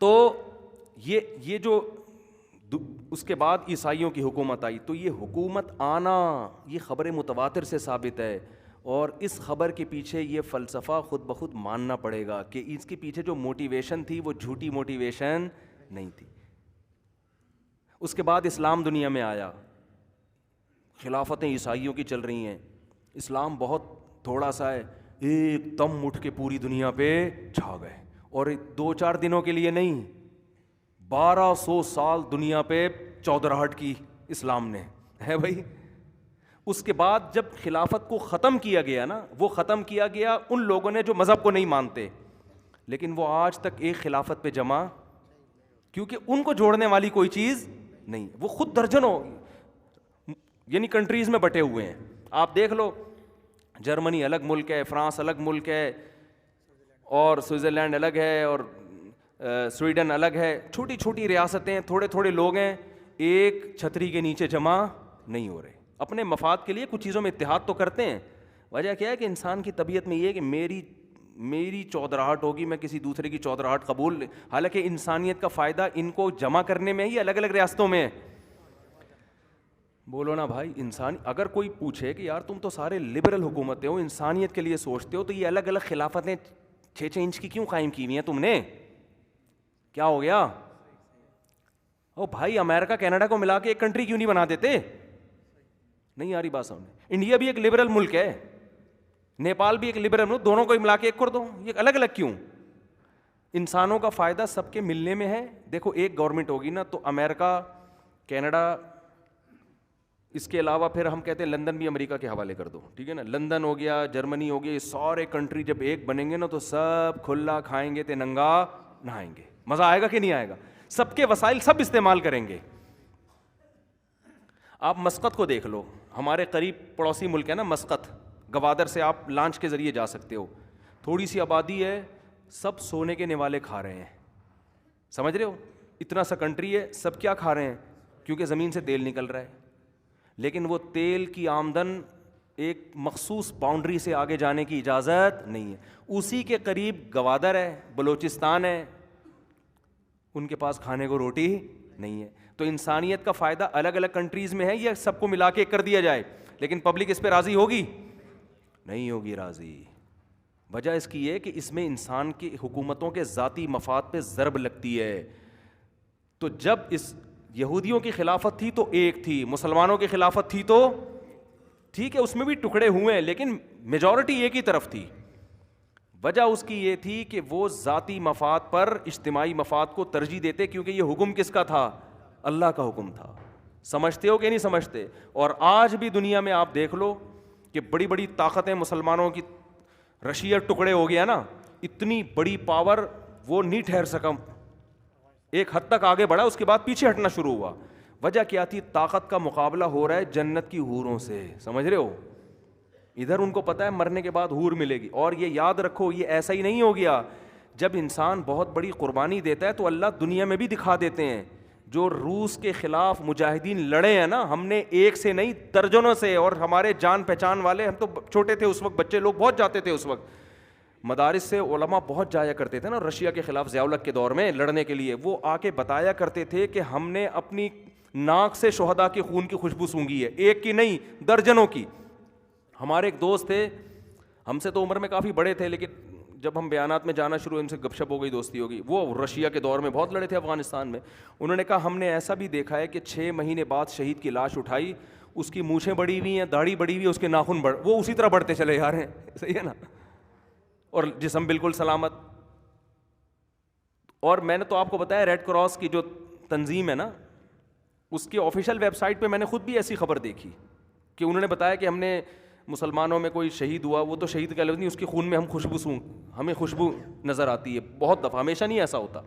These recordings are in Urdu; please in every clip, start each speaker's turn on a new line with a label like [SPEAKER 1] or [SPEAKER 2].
[SPEAKER 1] تو یہ جو اس کے بعد عیسائیوں کی حکومت آئی، تو یہ حکومت آنا یہ خبر متواتر سے ثابت ہے، اور اس خبر کے پیچھے یہ فلسفہ خود بخود ماننا پڑے گا کہ اس کے پیچھے جو موٹیویشن تھی وہ جھوٹی موٹیویشن نہیں تھی۔ اس کے بعد اسلام دنیا میں آیا، خلافتیں عیسائیوں کی چل رہی ہیں، اسلام بہت تھوڑا سا ہے، ایک دم اٹھ کے پوری دنیا پہ چھا گئے، اور 2-4 دنوں کے لیے نہیں، 1200 سال دنیا پہ چودراہٹ کی اسلام نے ہے بھائی۔ اس کے بعد جب خلافت کو ختم کیا گیا نا، وہ ختم کیا گیا ان لوگوں نے جو مذہب کو نہیں مانتے، لیکن وہ آج تک ایک خلافت پہ جمع، کیونکہ ان کو جوڑنے والی کوئی چیز نہیں، وہ خود درجنوں یعنی کنٹریز میں بٹے ہوئے ہیں۔ آپ دیکھ لو، جرمنی الگ ملک ہے، فرانس الگ ملک ہے، اور سوئٹزرلینڈ الگ ہے، اور سویڈن الگ ہے، چھوٹی چھوٹی ریاستیں، تھوڑے تھوڑے لوگ ہیں، ایک چھتری کے نیچے جمع نہیں ہو رہے۔ اپنے مفاد کے لیے کچھ چیزوں میں اتحاد تو کرتے ہیں، وجہ کیا ہے کہ انسان کی طبیعت میں یہ ہے کہ میری چودراہٹ ہوگی، میں کسی دوسرے کی چودراہٹ قبول، حالانکہ انسانیت کا فائدہ ان کو جمع کرنے میں ہی الگ الگ ریاستوں میں ہے۔ بولو نا بھائی، انسان اگر کوئی پوچھے کہ یار تم تو سارے لبرل حکومتیں ہو، انسانیت کے لیے سوچتے ہو، تو یہ الگ الگ خلافتیں 6-6 انچ کی کیوں قائم کی ہوئی ہیں تم نے؟ کیا ہو گیا؟ او بھائی، امریکہ کینیڈا کو ملا کے ایک کنٹری کیوں نہیں بنا دیتے؟ نہیں آ رہی بات سامنے؟ انڈیا بھی ایک لبرل ملک ہے، نیپال بھی ایک لبرل ملک، دونوں کو ملا کے ایک کر دو، یہ الگ الگ کیوں؟ انسانوں کا فائدہ سب کے ملنے میں ہے۔ دیکھو ایک گورنمنٹ ہوگی نا تو امریکہ، کینیڈا، اس کے علاوہ پھر ہم کہتے ہیں لندن بھی امریکہ کے حوالے کر دو، ٹھیک ہے نا، لندن ہو گیا، جرمنی ہو گیا، یہ سارے کنٹری جب ایک بنیں گے نا تو سب کھلا کھائیں گے تے ننگا نہائیں گے۔ مزہ آئے گا کہ نہیں آئے گا؟ سب کے وسائل سب استعمال کریں گے۔ آپ مسقط کو دیکھ لو، ہمارے قریب پڑوسی ملک ہے نا مسقط، گوادر سے آپ لانچ کے ذریعے جا سکتے ہو، تھوڑی سی آبادی ہے، سب سونے کے نوالے کھا رہے ہیں، سمجھ رہے ہو؟ اتنا سا کنٹری ہے، سب کیا کھا رہے ہیں؟ کیونکہ زمین سے تیل نکل رہا ہے، لیکن وہ تیل کی آمدن ایک مخصوص باؤنڈری سے آگے جانے کی اجازت نہیں ہے۔ اسی کے قریب گوادر ہے، بلوچستان ہے، ان کے پاس کھانے کو روٹی نہیں ہے۔ تو انسانیت کا فائدہ الگ الگ کنٹریز میں ہے، یہ سب کو ملا کے کر دیا جائے، لیکن پبلک اس پہ راضی ہوگی؟ نہیں ہوگی راضی۔ وجہ اس کی ہے کہ اس میں انسان کی حکومتوں کے ذاتی مفاد پہ ضرب لگتی ہے۔ تو جب اس یہودیوں کی خلافت تھی تو ایک تھی، مسلمانوں کی خلافت تھی تو ٹھیک ہے، اس میں بھی ٹکڑے ہوئے ہیں لیکن میجورٹی ایک ہی طرف تھی۔ وجہ اس کی یہ تھی کہ وہ ذاتی مفاد پر اجتماعی مفاد کو ترجیح دیتے، کیونکہ یہ حکم کس کا تھا؟ اللہ کا حکم تھا۔ سمجھتے ہو کہ نہیں سمجھتے؟ اور آج بھی دنیا میں آپ دیکھ لو کہ بڑی بڑی طاقتیں مسلمانوں کی، رشیا ٹکڑے ہو گیا نا، اتنی بڑی پاور وہ نہیں ٹھہر سکا، ایک حد تک آگے بڑھا، اس کے بعد پیچھے ہٹنا شروع ہوا۔ وجہ کیا تھی؟ طاقت کا مقابلہ ہو رہا ہے جنت کی حوروں سے، سمجھ رہے ہو؟ ادھر ان کو پتہ ہے مرنے کے بعد حور ملے گی، اور یہ یاد رکھو یہ ایسا ہی نہیں ہو گیا، جب انسان بہت بڑی قربانی دیتا ہے تو اللہ دنیا میں بھی دکھا دیتے ہیں۔ جو روس کے خلاف مجاہدین لڑے ہیں نا، ہم نے ایک سے نہیں درجنوں سے، اور ہمارے جان پہچان والے، ہم تو چھوٹے تھے اس وقت، بچے لوگ بہت جاتے تھے اس وقت، مدارس سے علماء بہت جایا کرتے تھے نا رشیا کے خلاف ضیاء الحق کے دور میں لڑنے کے لیے، وہ آ کے بتایا کرتے تھے کہ ہم نے اپنی ناک سے شہداء کے خون کی خوشبو سونگھی ہے، ایک کی نہیں درجنوں کی۔ ہمارے ایک دوست تھے، ہم سے تو عمر میں کافی بڑے تھے، لیکن جب ہم بیانات میں جانا شروع، ان سے گپ شپ ہو گئی، دوستی ہو گئی، وہ رشیا کے دور میں بہت لڑے تھے افغانستان میں۔ انہوں نے کہا ہم نے ایسا بھی دیکھا ہے کہ 6 مہینے بعد شہید کی لاش اٹھائی، اس کی مونچھیں بڑی ہوئی ہیں، داڑھی بڑی ہوئی ہے، اس کے ناخن وہ اسی طرح بڑھتے چلے جا رہے ہیں، صحیح ہے نا، اور جسم بالکل سلامت۔ اور میں نے تو آپ کو بتایا ریڈ کراس کی جو تنظیم ہے نا، اس کی آفیشیل ویب سائٹ پہ میں نے خود بھی ایسی خبر دیکھی کہ انہوں نے بتایا کہ ہم نے مسلمانوں میں کوئی شہید ہوا، وہ تو شہید کا لفظ نہیں، اس کی خون میں ہمیں خوشبو نظر آتی ہے، بہت دفعہ، ہمیشہ نہیں ایسا ہوتا۔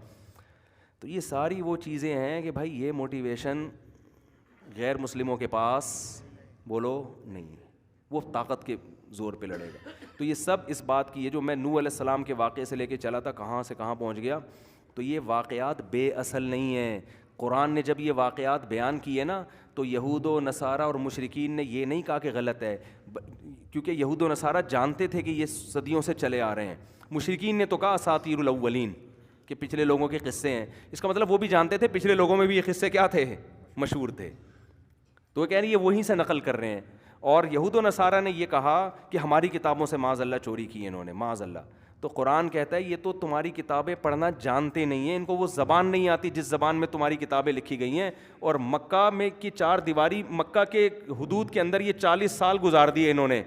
[SPEAKER 1] تو یہ ساری وہ چیزیں ہیں کہ بھائی یہ موٹیویشن غیر مسلموں کے پاس بولو نہیں ہے، وہ طاقت کے زور پہ لڑے گا۔ تو یہ سب اس بات کی ہے، جو میں نوح علیہ السلام کے واقعے سے لے کے چلا تھا، کہاں سے کہاں پہنچ گیا، تو یہ واقعات بے اصل نہیں ہیں۔ قرآن نے جب یہ واقعات بیان کیے نا تو یہود و نصارہ اور مشرکین نے یہ نہیں کہا کہ غلط ہے، کیونکہ یہود و نصارہ جانتے تھے کہ یہ صدیوں سے چلے آ رہے ہیں۔ مشرکین نے تو کہا اساطیر الاولین، کہ پچھلے لوگوں کے قصے ہیں. اس کا مطلب وہ بھی جانتے تھے پچھلے لوگوں میں بھی یہ قصے کیا تھے, مشہور تھے. تو وہ کہہ رہے ہیں یہ وہیں سے نقل کر رہے ہیں. اور یہود و نصارہ نے یہ کہا کہ ہماری کتابوں سے معاذ اللہ چوری کی انہوں نے, معاذ اللہ. تو قرآن کہتا ہے یہ تو تمہاری کتابیں پڑھنا جانتے نہیں ہیں, ان کو وہ زبان نہیں آتی جس زبان میں تمہاری کتابیں لکھی گئی ہیں. اور مکہ میں کی 4 دیواری, مکہ کے حدود کے اندر یہ 40 سال گزار دیے انہوں نے,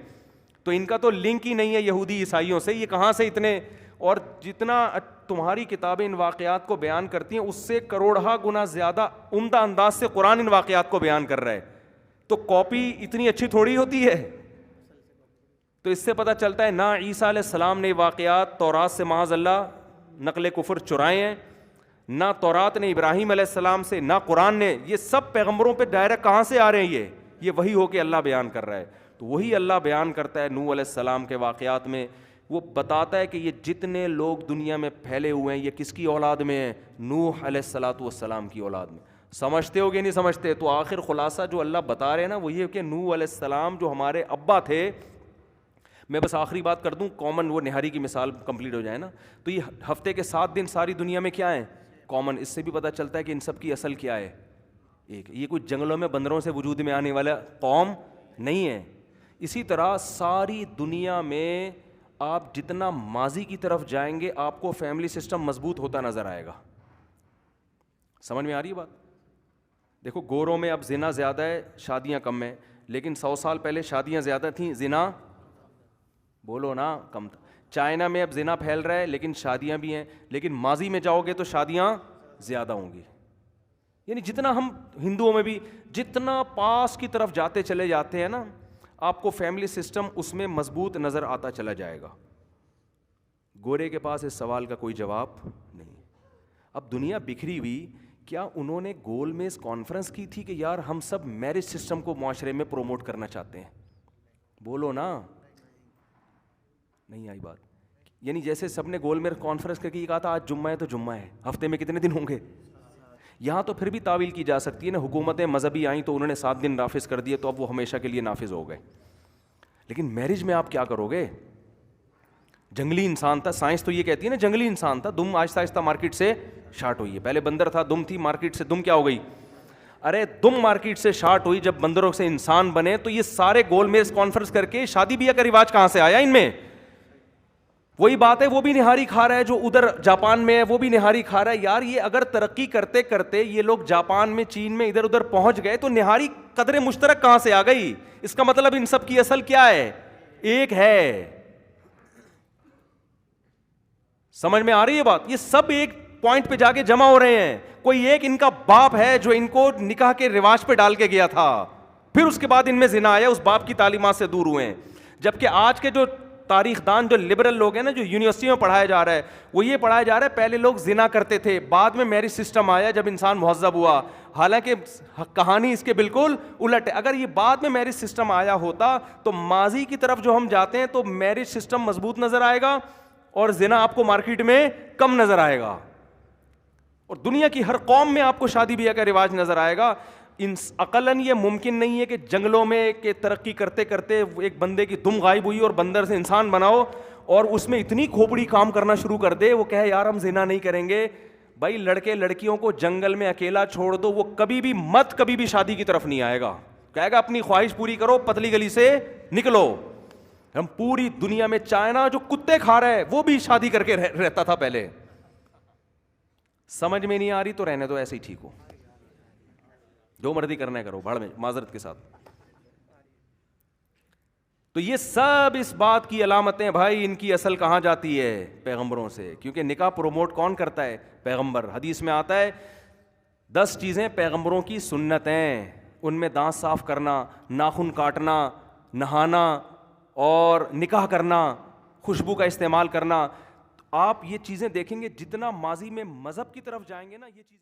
[SPEAKER 1] تو ان کا تو لنک ہی نہیں ہے یہودی عیسائیوں سے. یہ کہاں سے اتنے, اور جتنا تمہاری کتابیں ان واقعات کو بیان کرتی ہیں اس سے کروڑہا گنا زیادہ عمدہ انداز سے قرآن ان واقعات کو بیان کر رہا ہے. تو کاپی اتنی اچھی تھوڑی ہوتی ہے. تو اس سے پتہ چلتا ہے نہ عیسیٰ علیہ السلام نے واقعات تورات سے معاذ اللہ نقل کفر چرائے ہیں, نہ تورات نے ابراہیم علیہ السلام سے, نہ قرآن نے. یہ سب پیغمبروں پہ ڈائریکٹ کہاں سے آ رہے ہیں, یہ وہی ہو کے اللہ بیان کر رہا ہے. تو وہی اللہ بیان کرتا ہے نوح علیہ السلام کے واقعات میں. وہ بتاتا ہے کہ یہ جتنے لوگ دنیا میں پھیلے ہوئے ہیں یہ کس کی اولاد میں ہیں, نوح علیہ السلام کی اولاد میں. سمجھتے ہو گے نہیں سمجھتے؟ تو آخر خلاصہ جو اللہ بتا رہے ہیں نا وہ یہ کہ نوح علیہ السلام جو ہمارے ابا تھے. میں بس آخری بات کر دوں, کامن وہ نہاری کی مثال کمپلیٹ ہو جائے نا, تو یہ ہفتے کے 7 دن ساری دنیا میں کیا ہیں, کامن. اس سے بھی پتہ چلتا ہے کہ ان سب کی اصل کیا ہے, ایک. یہ کوئی جنگلوں میں بندروں سے وجود میں آنے والا قوم نہیں ہے. اسی طرح ساری دنیا میں آپ جتنا ماضی کی طرف جائیں گے آپ کو فیملی سسٹم مضبوط ہوتا نظر آئے گا. سمجھ میں آ رہی ہے بات؟ دیکھو گوروں میں اب زنا زیادہ ہے, شادیاں کم ہیں, لیکن 100 سال پہلے شادیاں زیادہ تھیں, زنا بولو نا کم تھا. چائنا میں اب زنا پھیل رہا ہے لیکن شادیاں بھی ہیں, لیکن ماضی میں جاؤ گے تو شادیاں زیادہ ہوں گی. یعنی جتنا ہم ہندوؤں میں بھی جتنا پاس کی طرف جاتے چلے جاتے ہیں نا, آپ کو فیملی سسٹم اس میں مضبوط نظر آتا چلا جائے گا. گورے کے پاس اس سوال کا کوئی جواب نہیں. اب دنیا بکھری ہوئی, کیا انہوں نے گول میز کانفرنس کی تھی کہ یار ہم سب میرج سسٹم کو معاشرے میں پروموٹ کرنا چاہتے ہیں؟ بولو نا, نہیں آئی بات. یعنی جیسے سب نے گول میز کانفرنس کر کے یہ کہا تھا آج جمعہ ہے تو جمعہ ہے, ہفتے میں کتنے دن ہوں گے. یہاں تو پھر بھی تعویل کی جا سکتی ہے نا, حکومتیں مذہبی آئیں تو انہوں نے 7 دن نافذ کر دیے تو اب وہ ہمیشہ کے لیے نافذ ہو گئے. لیکن میرج میں آپ کیا کرو گے؟ جنگلی انسان تھا, سائنس تو یہ کہتی ہے نا جنگلی انسان تھا, دم آہستہ آہستہ مارکیٹ سے شارٹ ہوئی ہے. پہلے بندر تھا, دم تھی, مارکیٹ سے دم کیا ہو گئی؟ ارے دم مارکیٹ سے شارٹ ہوئی, جب بندروں سے انسان بنے تو یہ سارے گول میز کانفرنس کر کے شادی بیاہ کا رواج کہاں سے آیا ان میں؟ وہی بات ہے, وہ بھی نہاری کھا رہا ہے جو ادھر جاپان میں ہے, وہ بھی نہاری کھا رہا ہے. یار یہ اگر ترقی کرتے کرتے یہ لوگ جاپان میں, چین میں, ادھر ادھر پہنچ گئے تو نہاری قدر مشترک کہاں سے آ گئی؟ اس کا مطلب ان سب کی اصل کیا ہے؟ ایک ہے. سمجھ میں آ رہی ہے بات؟ یہ سب ایک پوائنٹ پہ جا کے جمع ہو رہے ہیں. کوئی ایک ان کا باپ ہے جو ان کو نکاح کے رواج پہ ڈال کے گیا تھا, پھر اس کے بعد ان میں زنا آیا, اس باپ کی تعلیمات سے دور ہوئے ہیں. جبکہ آج کے جو تاریخ دان جو لبرل لوگ ہیں نا, جو یونیورسٹی میں پڑھایا جا رہا ہے, وہ یہ پڑھایا جا رہا ہے پہلے لوگ زنا کرتے تھے, بعد میں میرج سسٹم آیا جب انسان مہذب ہوا. حالانکہ کہانی اس کے بالکل الٹ ہے. اگر یہ بعد میں میرج سسٹم آیا ہوتا تو ماضی کی طرف جو ہم جاتے ہیں تو میرج سسٹم مضبوط نظر آئے گا اور زنا آپ کو مارکیٹ میں کم نظر آئے گا, اور دنیا کی ہر قوم میں آپ کو شادی بیاہ کا رواج نظر آئے گا. عقلاً یہ ممکن نہیں ہے کہ جنگلوں میں کہ ترقی کرتے کرتے ایک بندے کی دم غائب ہوئی اور بندر سے انسان بناؤ اور اس میں اتنی کھوپڑی کام کرنا شروع کر دے, وہ کہے یار ہم زنا نہیں کریں گے. بھائی لڑکے لڑکیوں کو جنگل میں اکیلا چھوڑ دو, وہ کبھی بھی شادی کی طرف نہیں آئے گا. کہے گا اپنی خواہش پوری کرو, پتلی گلی سے نکلو. ہم پوری دنیا میں, چائنا جو کتے کھا رہا ہے وہ بھی شادی کر کے رہتا تھا پہلے. سمجھ میں نہیں آ رہی تو رہنے دو, ایسے ہی ٹھیک ہو, جو مرضی کرنا ہے کرو, بھاڑ میں, معذرت کے ساتھ. تو یہ سب اس بات کی علامتیں بھائی, ان کی اصل کہاں جاتی ہے؟ پیغمبروں سے. کیونکہ نکاح پروموٹ کون کرتا ہے؟ پیغمبر. حدیث میں آتا ہے 10 چیزیں پیغمبروں کی سنت ہیں, ان میں دانت صاف کرنا, ناخن کاٹنا, نہانا اور نکاح کرنا, خوشبو کا استعمال کرنا. آپ یہ چیزیں دیکھیں گے جتنا ماضی میں مذہب کی طرف جائیں گے نا, یہ چیزیں